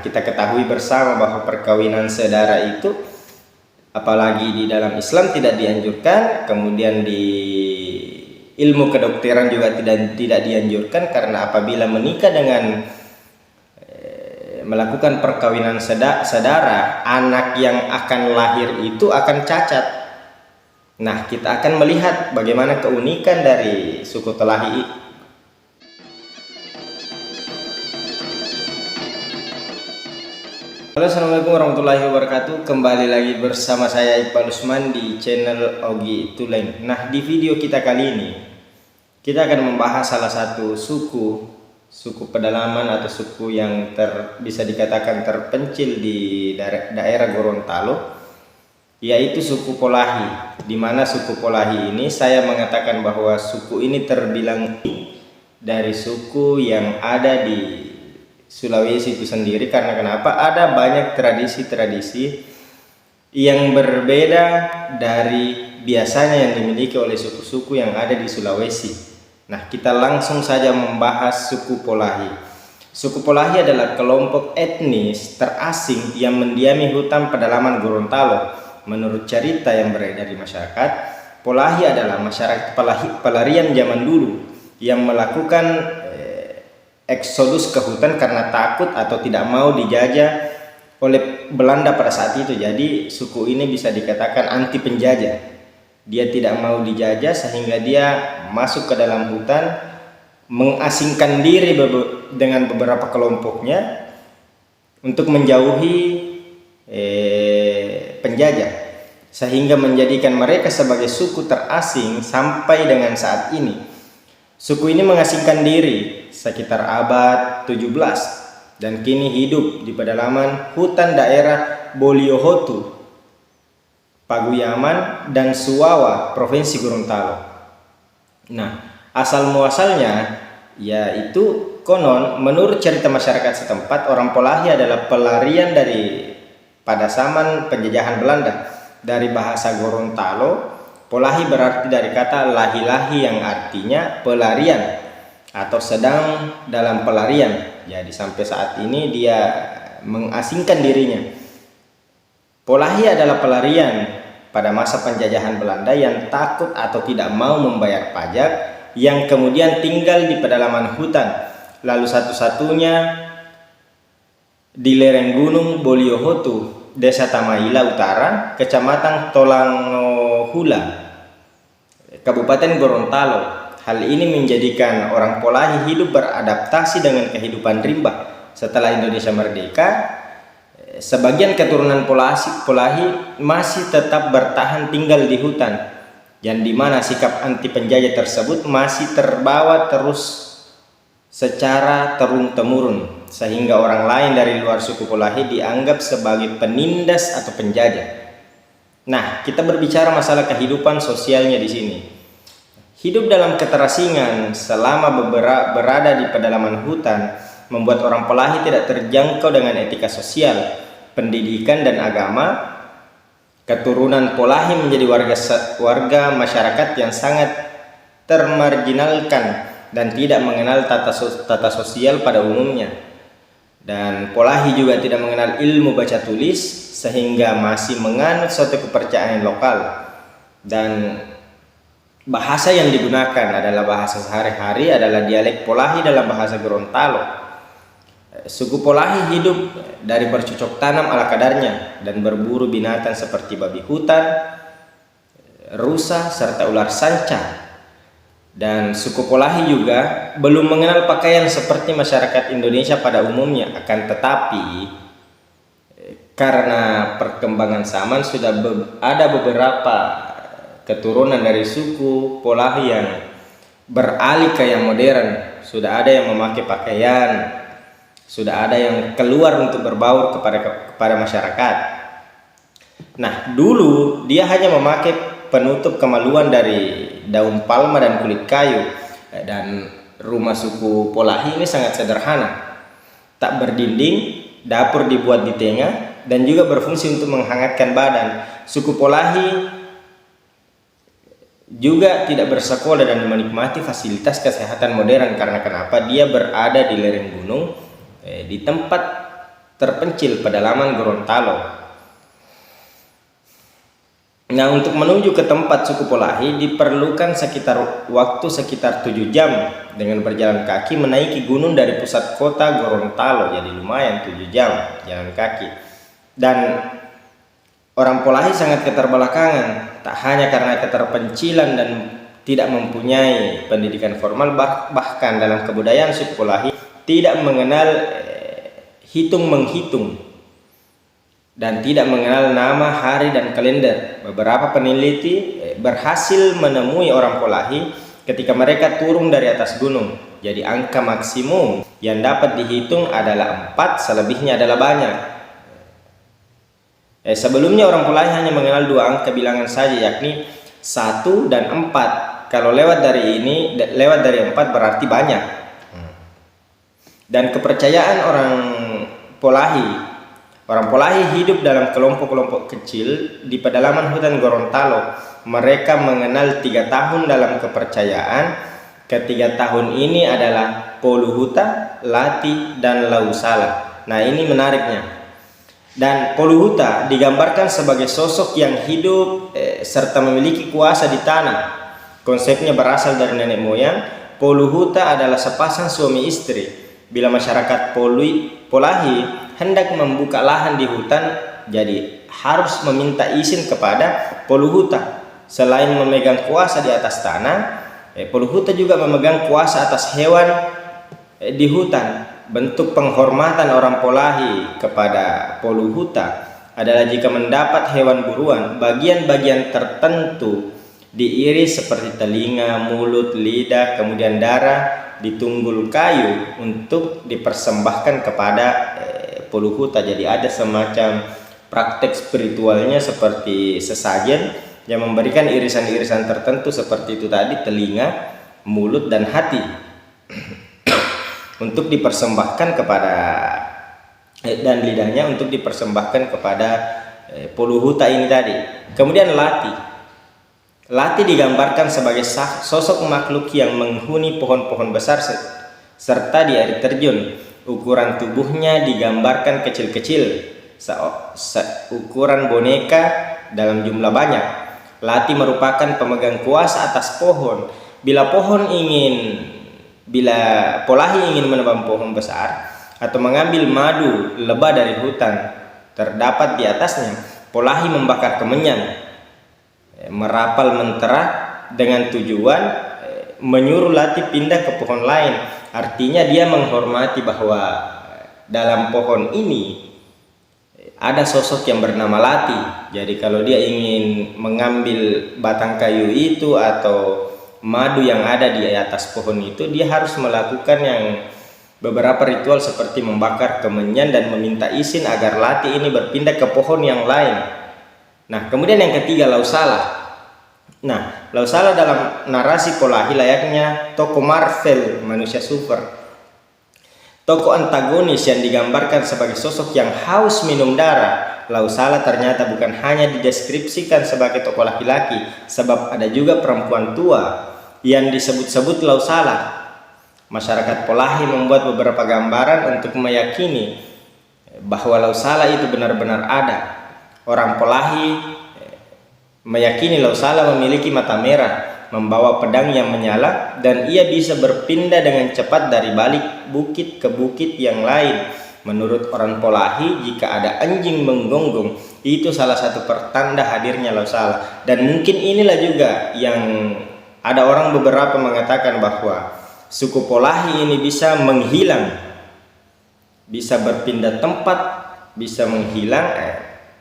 Kita ketahui bersama bahwa perkawinan saudara itu apalagi di dalam Islam tidak dianjurkan, kemudian di ilmu kedokteran juga tidak dianjurkan, karena apabila menikah dengan melakukan perkawinan saudara, anak yang akan lahir itu akan cacat. Nah, kita akan melihat bagaimana keunikan dari suku Tolahi. Halo, assalamualaikum warahmatullahi wabarakatuh. Kembali lagi bersama saya Iqbal Usman di channel Ogi Tuleng. Nah, di video kita kali ini kita akan membahas salah satu suku pedalaman atau suku yang bisa dikatakan terpencil di daerah Gorontalo, yaitu suku Polahi. Di mana suku Polahi ini saya mengatakan bahwa suku ini terbilang dari suku yang ada di Sulawesi itu sendiri, karena kenapa? Ada banyak tradisi-tradisi yang berbeda dari biasanya yang dimiliki oleh suku-suku yang ada di Sulawesi. Nah, kita langsung saja membahas suku Polahi. Suku Polahi adalah kelompok etnis terasing yang mendiami hutan pedalaman Gorontalo. Menurut cerita yang beredar di masyarakat, Polahi adalah masyarakat pelarian zaman dulu yang melakukan eksodus ke hutan karena takut atau tidak mau dijajah oleh Belanda pada saat itu. Jadi suku ini bisa dikatakan anti penjajah. Dia tidak mau dijajah sehingga dia masuk ke dalam hutan, mengasingkan diri dengan beberapa kelompoknya untuk menjauhi penjajah, sehingga menjadikan mereka sebagai suku terasing sampai dengan saat ini. Suku ini mengasingkan diri sekitar abad 17 dan kini hidup di pedalaman hutan daerah Boliohotu, Paguyaman, dan Suwawa, Provinsi Gorontalo. Nah, asal muasalnya yaitu konon menurut cerita masyarakat setempat, orang Polahi adalah pelarian pada zaman penjajahan Belanda. Dari bahasa Gorontalo, Polahi berarti dari kata lahi-lahi yang artinya pelarian atau sedang dalam pelarian. Jadi sampai saat ini dia mengasingkan dirinya. Polahi adalah pelarian pada masa penjajahan Belanda yang takut atau tidak mau membayar pajak, yang kemudian tinggal di pedalaman hutan. Lalu satu-satunya di lereng gunung Boliohotu, Desa Tamaila Utara, Kecamatan Tolangohula, Kabupaten Gorontalo. Hal ini menjadikan orang Polahi hidup beradaptasi dengan kehidupan rimba. Setelah Indonesia merdeka, sebagian keturunan Polahi masih tetap bertahan tinggal di hutan, yang dimana sikap anti penjajah tersebut masih terbawa terus secara turun-temurun, sehingga orang lain dari luar suku Polahi dianggap sebagai penindas atau penjajah. Nah, kita berbicara masalah kehidupan sosialnya di sini. Hidup dalam keterasingan selama berada di pedalaman hutan membuat orang Polahi tidak terjangkau dengan etika sosial, pendidikan, dan agama. Keturunan Polahi menjadi warga masyarakat yang sangat termarginalkan dan tidak mengenal tata sosial pada umumnya. Dan Polahi juga tidak mengenal ilmu baca tulis, sehingga masih menganut suatu kepercayaan lokal. Dan bahasa yang digunakan adalah bahasa sehari-hari, adalah dialek Polahi dalam bahasa Gorontalo. Suku Polahi hidup dari bercocok tanam ala kadarnya dan berburu binatang seperti babi hutan, rusa, serta ular sanca. Dan suku Polahi juga belum mengenal pakaian seperti masyarakat Indonesia pada umumnya. Akan tetapi karena perkembangan zaman sudah ada beberapa keturunan dari suku Polahi yang beralih ke yang modern. Sudah ada yang memakai pakaian, sudah ada yang keluar untuk berbaur kepada masyarakat. Nah, dulu dia hanya memakai penutup kemaluan dari daun palma dan kulit kayu. Dan rumah suku Polahi ini sangat sederhana, tak berdinding, dapur dibuat di tengah, dan juga berfungsi untuk menghangatkan badan. Suku Polahi juga tidak bersekolah dan menikmati fasilitas kesehatan modern, karena kenapa? Dia berada di lereng gunung, di tempat terpencil pedalaman Gorontalo. Nah, untuk menuju ke tempat suku Polahi diperlukan waktu sekitar 7 jam dengan berjalan kaki menaiki gunung dari pusat kota Gorontalo. Jadi lumayan 7 jam jalan kaki. Dan orang Polahi sangat keterbelakangan, tak hanya karena keterpencilan dan tidak mempunyai pendidikan formal, bahkan dalam kebudayaan suku Polahi tidak mengenal hitung-menghitung dan tidak mengenal nama, hari, dan kalender. Beberapa peneliti berhasil menemui orang Polahi ketika mereka turun dari atas gunung. Jadi angka maksimum yang dapat dihitung adalah 4, selebihnya adalah banyak. Sebelumnya orang Polahi hanya mengenal 2 angka bilangan saja, yakni 1 dan 4. Kalau lewat dari 4 berarti banyak. Dan kepercayaan orang Polahi hidup dalam kelompok-kelompok kecil di pedalaman hutan Gorontalo. Mereka mengenal 3 tahun dalam kepercayaan. Ketiga tahun ini adalah Poluhuta, Lati, dan Lausala. Nah, ini menariknya. Dan Poluhuta digambarkan sebagai sosok yang hidup serta memiliki kuasa di tanah. Konsepnya berasal dari nenek moyang. Poluhuta adalah sepasang suami istri. Bila masyarakat Polahi hendak membuka lahan di hutan, jadi harus meminta izin kepada Poluhuta. Selain memegang kuasa di atas tanah, Poluhuta juga memegang kuasa atas hewan di hutan. Bentuk penghormatan orang Polahi kepada Poluhuta adalah jika mendapat hewan buruan, bagian-bagian tertentu diiris seperti telinga, mulut, lidah, kemudian darah di tunggul kayu untuk dipersembahkan kepada Poluhuta. Jadi ada semacam praktek spiritualnya seperti sesajen yang memberikan irisan-irisan tertentu seperti itu tadi, telinga, mulut, dan hati untuk dipersembahkan kepada dan lidahnya untuk dipersembahkan kepada Poluhuta ini tadi. Kemudian Lati digambarkan sebagai sosok makhluk yang menghuni pohon-pohon besar serta di air terjun. Ukuran tubuhnya digambarkan kecil-kecil, ukuran boneka dalam jumlah banyak. Lati merupakan pemegang kuasa atas pohon. Bila Polahi ingin menebang pohon besar atau mengambil madu lebah dari hutan terdapat di atasnya, Polahi membakar kemenyan, merapal mentera dengan tujuan menyuruh Lati pindah ke pohon lain. Artinya dia menghormati bahwa dalam pohon ini ada sosok yang bernama Lati. Jadi kalau dia ingin mengambil batang kayu itu atau madu yang ada di atas pohon itu, dia harus melakukan yang beberapa ritual seperti membakar kemenyan dan meminta izin agar Lati ini berpindah ke pohon yang lain. Nah, kemudian yang ketiga, Lausala. Nah, Lausala dalam narasi Polahi layaknya tokoh Marvel, manusia super. Tokoh antagonis yang digambarkan sebagai sosok yang haus minum darah. Lausala ternyata bukan hanya dideskripsikan sebagai tokoh laki-laki, sebab ada juga perempuan tua yang disebut-sebut Lausala. Masyarakat Polahi membuat beberapa gambaran untuk meyakini bahwa Lausala itu benar-benar ada. Orang Polahi meyakini Lausala memiliki mata merah, membawa pedang yang menyala, dan ia bisa berpindah dengan cepat dari balik bukit ke bukit yang lain. Menurut orang Polahi, jika ada anjing menggonggong, itu salah satu pertanda hadirnya Lausala. Dan mungkin inilah juga yang ada orang beberapa mengatakan bahwa suku Polahi ini bisa menghilang, bisa berpindah tempat, bisa menghilang.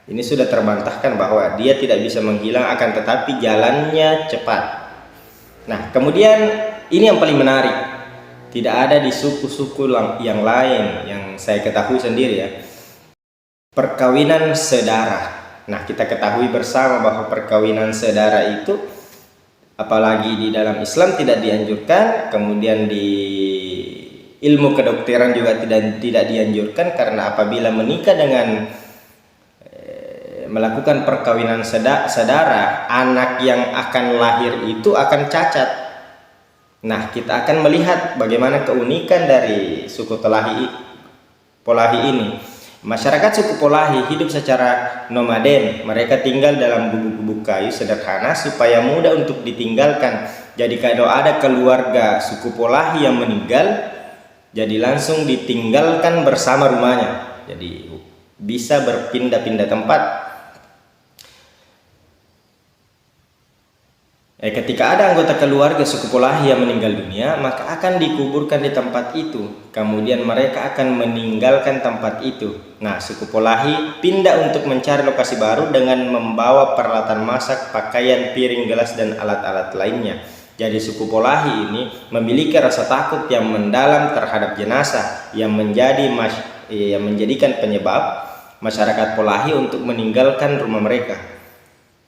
Ini sudah terbantahkan bahwa dia tidak bisa menghilang, akan tetapi jalannya cepat. Nah, kemudian ini yang paling menarik, tidak ada di suku-suku yang lain yang saya ketahui sendiri ya, perkawinan sedarah. Nah, kita ketahui bersama bahwa perkawinan sedarah itu apalagi di dalam Islam tidak dianjurkan, kemudian di ilmu kedokteran juga tidak dianjurkan, karena apabila menikah dengan melakukan perkawinan saudara, anak yang akan lahir itu akan cacat. Nah, kita akan melihat bagaimana keunikan dari suku Polahi ini. Masyarakat suku Polahi hidup secara nomaden. Mereka tinggal dalam gubuk-gubuk kayu sederhana supaya mudah untuk ditinggalkan. Jadi kalau ada keluarga suku Polahi yang meninggal, jadi langsung ditinggalkan bersama rumahnya. Jadi bisa berpindah-pindah tempat. Ketika ada anggota keluarga suku Polahi yang meninggal dunia, maka akan dikuburkan di tempat itu. Kemudian mereka akan meninggalkan tempat itu. Nah, suku Polahi pindah untuk mencari lokasi baru dengan membawa peralatan masak, pakaian, piring, gelas, dan alat-alat lainnya. Jadi suku Polahi ini memiliki rasa takut yang mendalam terhadap jenazah yang menjadikan penyebab masyarakat Polahi untuk meninggalkan rumah mereka.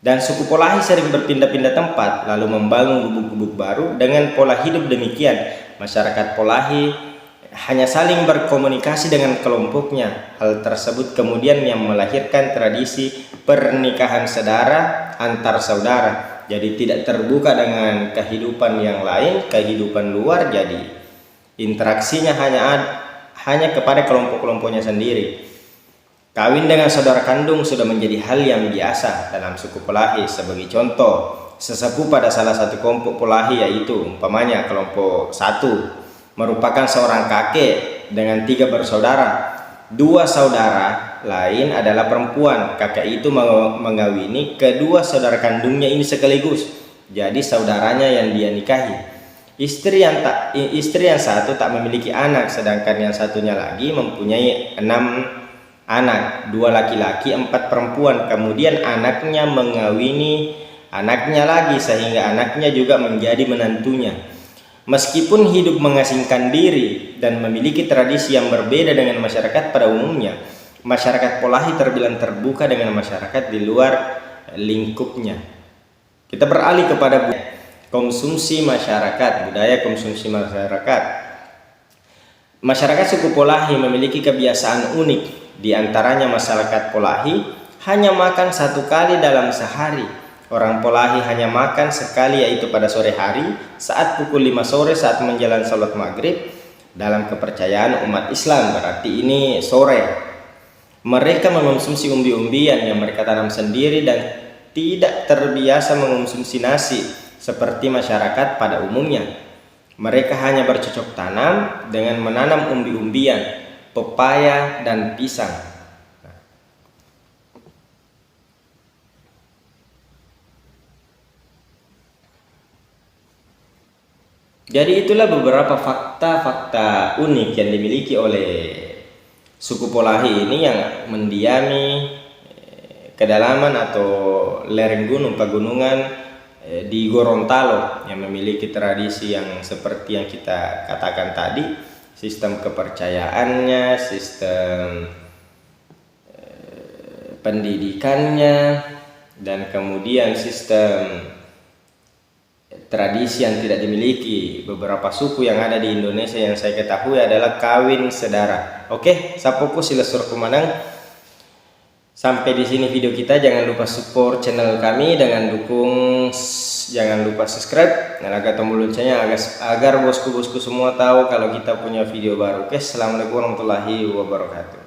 Dan suku Polahi sering berpindah-pindah tempat, lalu membangun gubuk-gubuk baru dengan pola hidup demikian. Masyarakat Polahi hanya saling berkomunikasi dengan kelompoknya. Hal tersebut kemudian yang melahirkan tradisi pernikahan saudara antar saudara. Jadi tidak terbuka dengan kehidupan yang lain, kehidupan luar. Jadi interaksinya hanya kepada kelompok-kelompoknya sendiri. Kawin dengan saudara kandung sudah menjadi hal yang biasa dalam suku Polahi. Sebagai contoh, sesepuh pada salah satu kelompok Polahi, yaitu umpamanya kelompok 1, merupakan seorang kakek dengan 3 bersaudara. 2 saudara lain adalah perempuan. Kakek itu mengawini kedua saudara kandungnya ini sekaligus. Jadi saudaranya yang dia nikahi. Istri yang satu tak memiliki anak, sedangkan yang satunya lagi mempunyai 6 anak, 2 laki-laki, 4 perempuan. Kemudian anaknya mengawini anaknya lagi, sehingga anaknya juga menjadi menantunya. Meskipun hidup mengasingkan diri dan memiliki tradisi yang berbeda dengan masyarakat pada umumnya, masyarakat Polahi terbilang terbuka dengan masyarakat di luar lingkupnya. Kita beralih kepada konsumsi masyarakat, budaya konsumsi masyarakat. Masyarakat suku Polahi memiliki kebiasaan unik. Di antaranya masyarakat Polahi hanya makan 1 kali dalam sehari. Orang Polahi hanya makan sekali, yaitu pada sore hari saat pukul 5 sore saat menjelang sholat maghrib. Dalam kepercayaan umat Islam berarti ini sore. Mereka mengonsumsi umbi-umbian yang mereka tanam sendiri dan tidak terbiasa mengonsumsi nasi seperti masyarakat pada umumnya. Mereka hanya bercocok tanam dengan menanam umbi-umbian, pepaya, dan pisang. Jadi itulah beberapa fakta-fakta unik yang dimiliki oleh suku Polahi ini yang mendiami kedalaman atau lereng gunung pegunungan di Gorontalo, yang memiliki tradisi yang seperti yang kita katakan tadi. Sistem kepercayaannya, sistem pendidikannya, dan kemudian sistem tradisi yang tidak dimiliki beberapa suku yang ada di Indonesia yang saya ketahui adalah kawin sedara. Oke, sapoku sila surkumanang. Sampai di sini video kita. Jangan lupa support channel kami dengan jangan lupa subscribe dan agak tombol loncengnya agar bosku-bosku semua tahu kalau kita punya video baru. Oke, assalamualaikum warahmatullahi wabarakatuh.